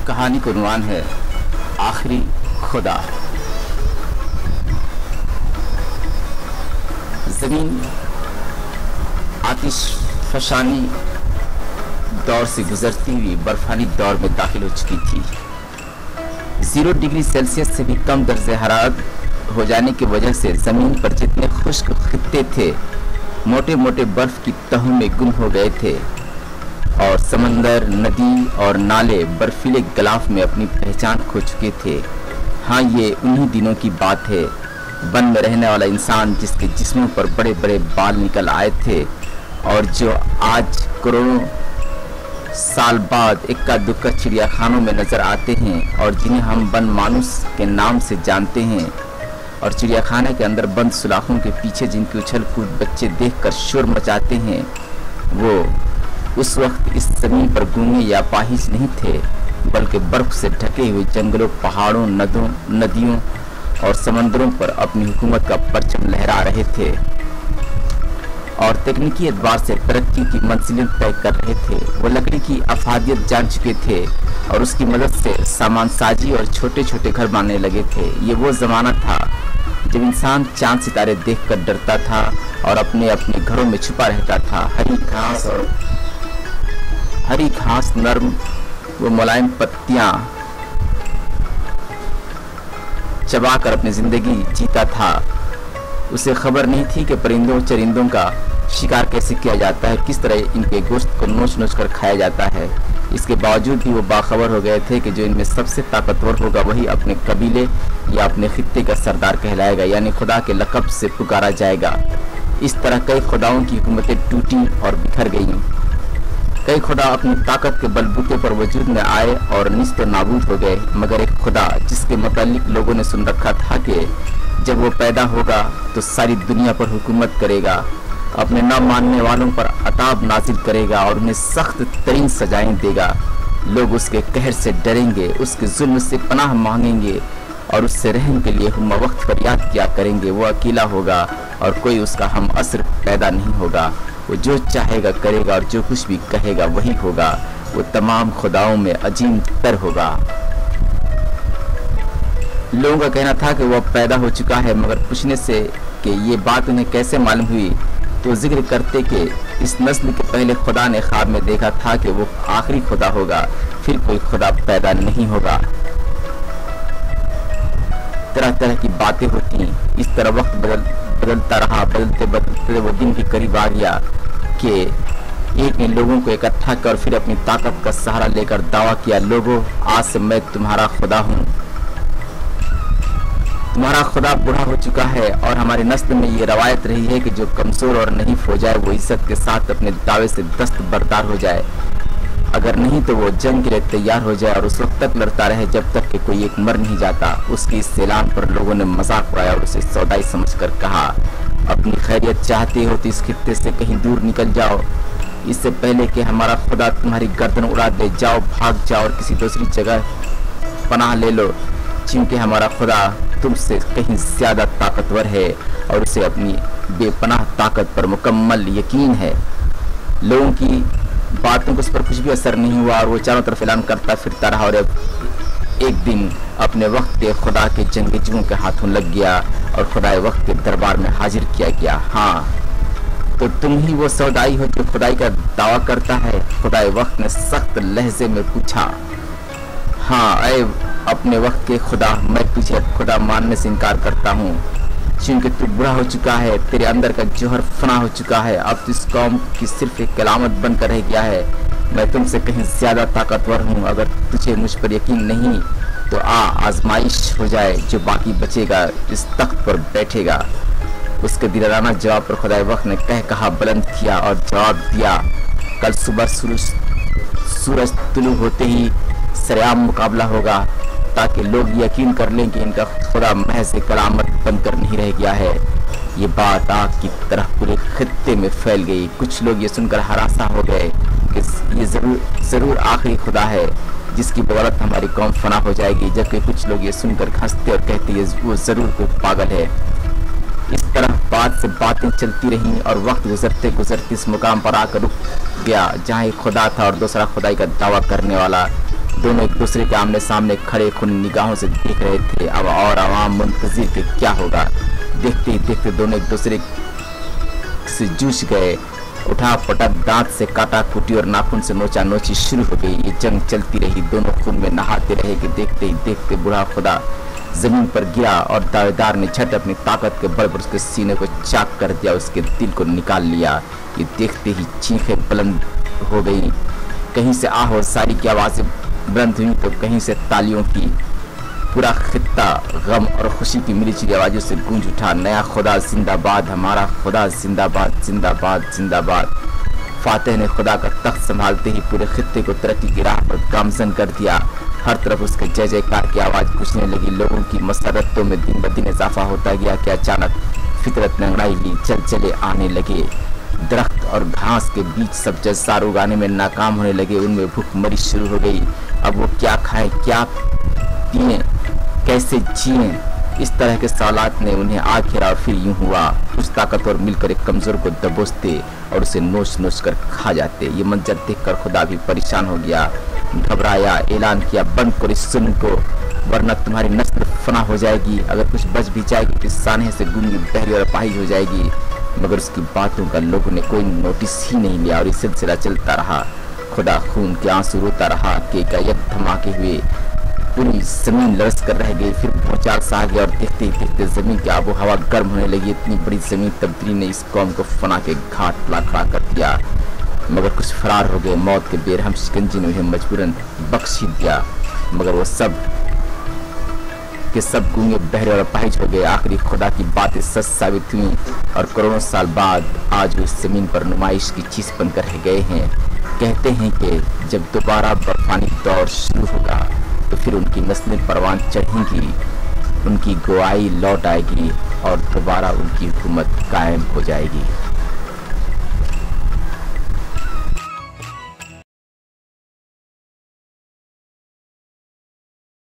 कहानी का उन्वान है आखिरी खुदा। ज़मीन आतिश फशानी दौर से गुजरती हुई बर्फानी दौर में दाखिल हो चुकी थी। 0 डिग्री सेल्सियस से भी कम दर्जे हरारत हो जाने की वजह से ज़मीन पर जितने खुश्क खित्ते थे मोटे मोटे बर्फ की तहों में गुम हो गए थे और समंदर, नदी और नाले बर्फीले गिलाफ में अपनी पहचान खो चुके थे। हाँ, ये उन्हीं दिनों की बात है। वन में रहने वाला इंसान जिसके जिस्मों पर बड़े बड़े बाल निकल आए थे और जो आज करोड़ों साल बाद इक्का दुक्का चिड़ियाखानों में नजर आते हैं और जिन्हें हम वन मानुस के नाम से जानते हैं, और चिड़ियाखाने के अंदर बंद सुलाखों के पीछे जिनकी उछल कूद बच्चे देखकर शोर मचाते हैं, वो उस वक्त इस जमीन पर गूंगे या पाहिज नहीं थे, बल्कि बर्फ से ढके हुए जंगलों, पहाड़ों, नदियों और समंदरों पर अपनी हुकूमत का परचम लहरा रहे थे और तकनीकी एतबार से तरक्की की मंजिलें तय कर रहे थे। वो लकड़ी की अफादियत जान चुके थे और उसकी मदद से सामान साजी और छोटे छोटे घर बनाने लगे थे। ये वो ज़माना था जब इंसान चांद सितारे देखकर डरता था और अपने अपने घरों में छुपा रहता था। हरी घास, नर्म व मुलायम पत्तियां चबाकर अपनी जिंदगी जीता था। उसे खबर नहीं थी कि परिंदों चरिंदों का शिकार कैसे किया जाता है, किस तरह इनके गोश्त को नोच नोच कर खाया जाता है। इसके बावजूद भी वो बाखबर हो गए थे कि जो इनमें सबसे ताकतवर होगा वही अपने कबीले या अपने खित्ते का सरदार कहलाएगा, यानी खुदा के लक़ब से पुकारा जाएगा। इस तरह कई खुदाओं की हुकूमतें टूटी और बिखर गईं। कई खुदा अपनी ताकत के बलबूते पर वजूद में आए और निस्त नाबूद हो गए, मगर एक खुदा जिसके मुतालिक लोगों ने सुन रखा था कि जब वो पैदा होगा तो सारी दुनिया पर हुकूमत करेगा, अपने न मानने वालों पर अताब नाजिल करेगा और उन्हें सख्त तरीन सजाएं देगा। लोग उसके कहर से डरेंगे, उसके जुल्म से पनाह मांगेंगे और उससे रहम के लिए हम वक्त फरियाद किया करेंगे। वो अकेला होगा और कोई उसका हम असर पैदा नहीं होगा। वो जो चाहेगा करेगा और जो कुछ भी कहेगा वही होगा। वो तमाम खुदाओं में अजीम तर होगा। लोगों का कहना था कि वो अब पैदा हो चुका है, मगर पूछने से कि ये बात उन्हें कैसे मालूम हुई तो जिक्र करते कि इस नस्ल के पहले खुदा ने ख्वाब में देखा था कि वो आखिरी खुदा होगा, फिर कोई खुदा पैदा नहीं होगा। तरह तरह की बातें होती। इस तरह वक्त बदलता रहा। बदलते बदलते वो दिन के करीब आ गया कि एक ने लोगों को इकट्ठा कर फिर अपनी ताकत का सहारा लेकर दावा किया, लोगों, आज से मैं तुम्हारा खुदा हूँ। तुम्हारा खुदा बूढ़ा हो चुका है और हमारी नस्ल में ये रवायत रही है कि जो कमजोर और नहीफ हो जाए वो इज्जत के साथ अपने दावे से दस्तबरदार हो जाए, अगर नहीं तो वो जंग के लिए तैयार हो जाए और उस वक्त तक लड़ता रहे जब तक कि कोई एक मर नहीं जाता। उसकी इस ऐलान पर लोगों ने मजाक उड़ाया और उसे सौदाई समझकर कहा, अपनी खैरियत चाहते हो तो इस खित्ते से कहीं दूर निकल जाओ, इससे पहले कि हमारा खुदा तुम्हारी गर्दन उड़ा दे। जाओ, भाग जाओ और किसी दूसरी जगह पनाह ले लो, क्योंकि हमारा खुदा तुमसे कहीं ज्यादा ताकतवर है और उसे अपनी बेपनाह ताकत पर मुकम्मल यकीन है। लोगों की बातों को उस पर कुछ भी असर नहीं हुआ और वो चारों तरफ ऐलान करता फिरता रहा और एक दिन अपने वक्त के खुदा के जंगजुओं के हाथों लग गया और खुदाए वक्त के दरबार में हाजिर किया गया। हाँ, तो तुम ही वो सौदाई हो जो खुदाई का दावा करता है? खुदाए वक्त ने सख्त लहजे में पूछा। हाँ, ऐ अपने वक्त के खुदा, मैं तुझे खुदा मानने से इनकार करता हूँ, क्योंकि तू बुरा हो चुका है, तेरे अंदर का जौहर फना हो चुका है, अब तो इस कौम की सिर्फ एक कलामत बनकर रह गया है। मैं तुमसे कहीं ज्यादा ताकतवर हूँ। अगर तुझे मुझ पर यकीन नहीं तो आजमाइश हो जाए, जो बाकी बचेगा इस तख्त पर बैठेगा। उसके दिलाना जवाब पर खुदाए वक्त ने कहा बुलंद किया और जवाब दिया, कल सुबह सूरज तुलू होते ही सरेआम मुकाबला होगा, ताकि लोग यकीन कर लें कि इनका खुदा महज से कलामत बनकर नहीं रह गया है। ये बात आग की तरह पूरे खित्ते में फैल गई। कुछ लोग ये सुनकर हरासा हो गए कि ये जरूर आखिरी खुदा है जिसकी बदौलत हमारी कौम फना हो जाएगी, जबकि कुछ लोग ये सुनकर हंसते और कहते वो जरूर कोई पागल है। इस तरह बात से बातें चलती रहीं और वक्त गुजरते गुजरते इस मुकाम पर आकर रुक गया जहाँ एक खुदा था और दूसरा खुदाई का दावा करने वाला, दोनों एक दूसरे के आमने सामने खड़े खूनी निगाहों से देख रहे थे। अब और आवाम मुंतजिर के क्या होगा। देखते ही देखते दोनों एक दूसरे से जूझ गए। उठा पटक, दांत से काटा कुटी और नाखून से नोचा नोची शुरू हो गई। ये जंग चलती रही, दोनों खून में नहाते रहे कि देखते ही देखते बूढ़ा खुदा जमीन पर गिरा और दावेदार ने झट अपनी ताकत के बल पर उसके सीने को चाक कर दिया, उसके दिल को निकाल लिया। ये देखते ही चीखें बुलंद हो गई, कहीं से आहोसारी की आवाजें बुलंद हुई तो कहीं से तालियों की। पूरा खित्ता गम और खुशी की मिलीजुली आवाजों से गूंज उठा, नया खुदा जिंदाबाद, हमारा खुदा जिंदाबाद, जिंदाबाद, जिंदाबाद। फातेह ने खुदा का तख्त संभालते ही पूरे खित्ते को तरक्की की राह पर गामजन कर दिया। हर तरफ उसके जय जयकार की आवाज गूंजने लगी। लोगों की मसरतों में दिन ब दिन इजाफा होता गया कि अचानक फितरत ने अंगड़ाई ली, चले आने लगे। दरख्त और घास के बीच सब जज्सार उगाने में नाकाम होने लगे। उनमें भूखमरी शुरू हो गई। अब वो क्या खाएं, क्या पिए, कैसे जिए, इस तरह के सवालात ने उन्हें आग घेरा। और फिर यूं हुआ, कुछ ताकतवर मिलकर एक कमजोर को दबोचते और उसे नोच नोच कर खा जाते। ये मंजर देखकर खुदा भी परेशान हो गया, घबराया, ऐलान किया, बंद करो इस जुल्म को, वरना तुम्हारी नस्ल फना हो जाएगी। अगर कुछ बच भी जाएगी तो सानहे से गूंगी, बहरी और अपाहिज हो जाएगी। मगर उसकी बातों का लोगों ने कोई नोटिस ही नहीं लिया और ये सिलसिला चलता रहा। खुदा खून के आंसू रोता रहा कि एकाएक धमाके हुए, पूरी जमीन लरस कर रह गई। फिर भूचाल सा आ गया और देखते ही देखते जमीन की आबो हवा गर्म होने लगी। इतनी बड़ी जमीन तब्दीली ने इस कौम को फना के घाट ला खड़ा कर दिया। मगर कुछ फरार हो गए, मौत के बेरहम शिकंजी ने उन्हें मजबूरन बख्श ही दिया। मगर वो सब के सब गूंगे, बहरे और अपाहिज हो गए। आखिरी खुदा की बातें सच साबित हुई और करोड़ों साल बाद आज वो इस जमीन पर नुमाइश की चीज बनकर रह गए हैं। कहते हैं कि जब दोबारा बर्फानी दौर शुरू होगा तो फिर उनकी नस्लें परवान चढ़ेंगी, उनकी गोआई लौट आएगी और दोबारा उनकी हुकूमत कायम हो जाएगी।